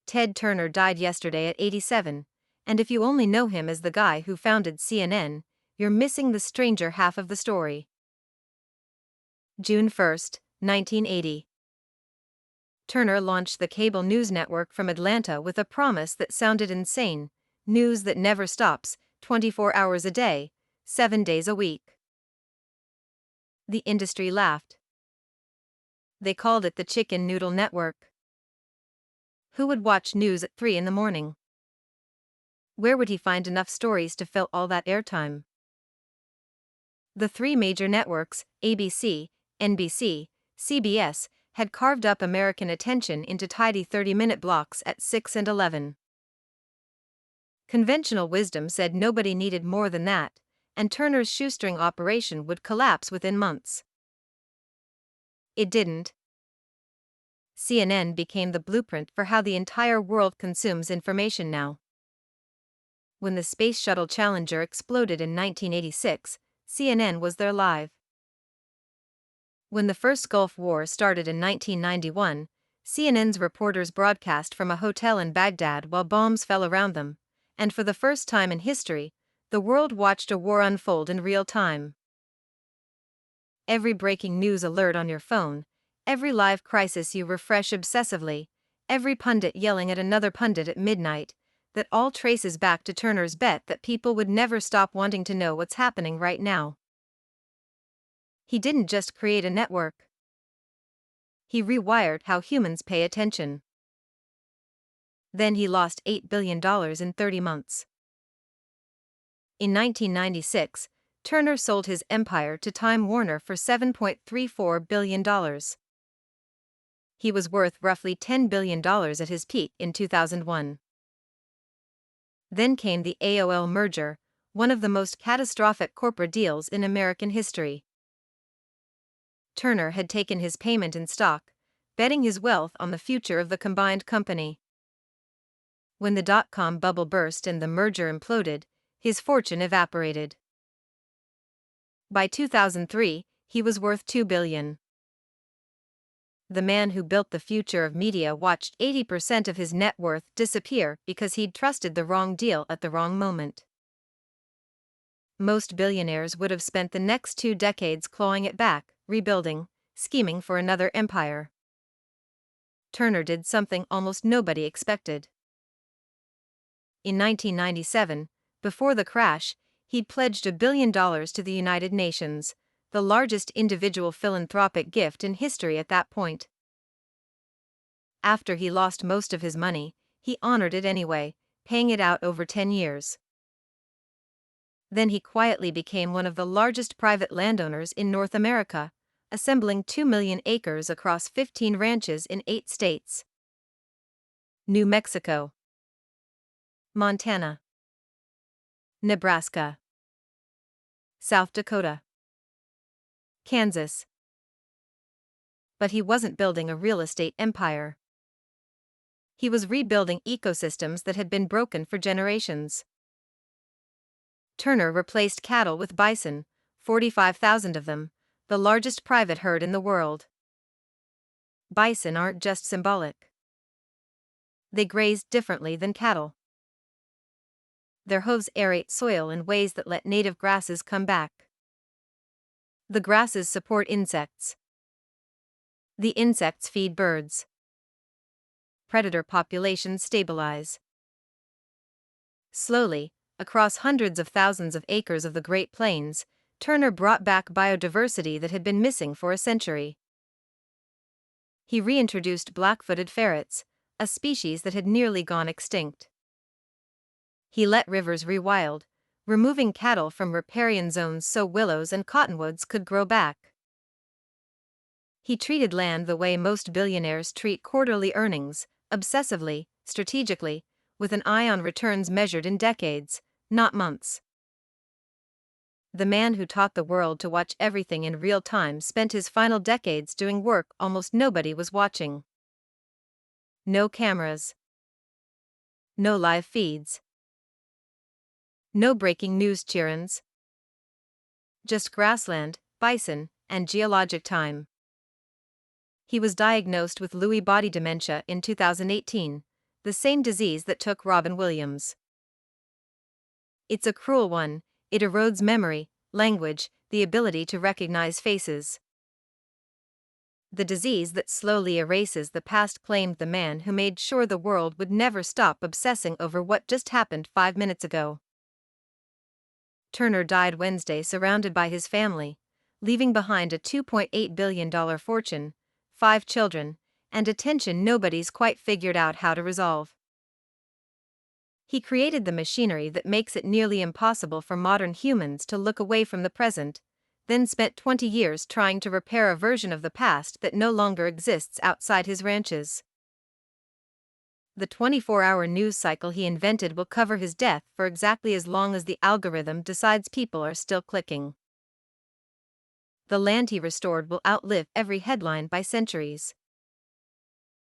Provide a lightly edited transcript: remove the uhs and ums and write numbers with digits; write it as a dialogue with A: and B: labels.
A: Ted Turner died yesterday at 87, and if you only know him as the guy who founded CNN, you're missing the stranger half of the story. June 1, 1980. Turner launched the cable news network from Atlanta with a promise that sounded insane: news that never stops, 24 hours a day, 7 days a week. The industry laughed. They called it the Chicken Noodle Network. Who would watch news at 3 in the morning? Where would he find enough stories to fill all that airtime? The three major networks, ABC, NBC, CBS, had carved up American attention into tidy 30-minute blocks at 6 and 11. Conventional wisdom said nobody needed more than that, and Turner's shoestring operation would collapse within months. It didn't. CNN became the blueprint for how the entire world consumes information now. When the Space Shuttle Challenger exploded in 1986, CNN was there live. When the first Gulf War started in 1991, CNN's reporters broadcast from a hotel in Baghdad while bombs fell around them, and for the first time in history, the world watched a war unfold in real time. Every breaking news alert on your phone, every live crisis you refresh obsessively, every pundit yelling at another pundit at midnight, that all traces back to Turner's bet that people would never stop wanting to know what's happening right now. He didn't just create a network. He rewired how humans pay attention. Then he lost $8 billion in 30 months. In 1996, Turner sold his empire to Time Warner for $7.34 billion. He was worth roughly $10 billion at his peak in 2001. Then came the AOL merger, one of the most catastrophic corporate deals in American history. Turner had taken his payment in stock, betting his wealth on the future of the combined company. When the dot-com bubble burst and the merger imploded, his fortune evaporated. By 2003, he was worth $2 billion. The man who built the future of media watched 80% of his net worth disappear because he'd trusted the wrong deal at the wrong moment. Most billionaires would have spent the next 2 decades clawing it back, rebuilding, scheming for another empire. Turner did something almost nobody expected. In 1997, before the crash, he'd pledged $1 billion to the United Nations, the largest individual philanthropic gift in history at that point. After he lost most of his money, he honored it anyway, paying it out over 10 years. Then he quietly became one of the largest private landowners in North America, assembling 2 million acres across 15 ranches in 8 states: New Mexico, Montana, Nebraska, South Dakota, Kansas. But he wasn't building a real estate empire. He was rebuilding ecosystems that had been broken for generations. Turner replaced cattle with bison, 45,000 of them, the largest private herd in the world. Bison aren't just symbolic. They graze differently than cattle. Their hooves aerate soil in ways that let native grasses come back. The grasses support insects. The insects feed birds. Predator populations stabilize. Slowly, across hundreds of thousands of acres of the Great Plains, Turner brought back biodiversity that had been missing for a century. He reintroduced black-footed ferrets, a species that had nearly gone extinct. He let rivers rewild, removing cattle from riparian zones so willows and cottonwoods could grow back. He treated land the way most billionaires treat quarterly earnings, obsessively, strategically, with an eye on returns measured in decades, not months. The man who taught the world to watch everything in real time spent his final decades doing work almost nobody was watching. No cameras. No live feeds. No breaking news cheerins. Just grassland, bison, and geologic time. He was diagnosed with Lewy body dementia in 2018, the same disease that took Robin Williams. It's a cruel one. It erodes memory, language, the ability to recognize faces. The disease that slowly erases the past, claimed the man who made sure the world would never stop obsessing over what just happened 5 minutes ago. Turner died Wednesday surrounded by his family, leaving behind a $2.8 billion fortune, 5 children, and a tension nobody's quite figured out how to resolve. He created the machinery that makes it nearly impossible for modern humans to look away from the present, then spent 20 years trying to repair a version of the past that no longer exists outside his ranches. The 24-hour news cycle he invented will cover his death for exactly as long as the algorithm decides people are still clicking. The land he restored will outlive every headline by centuries.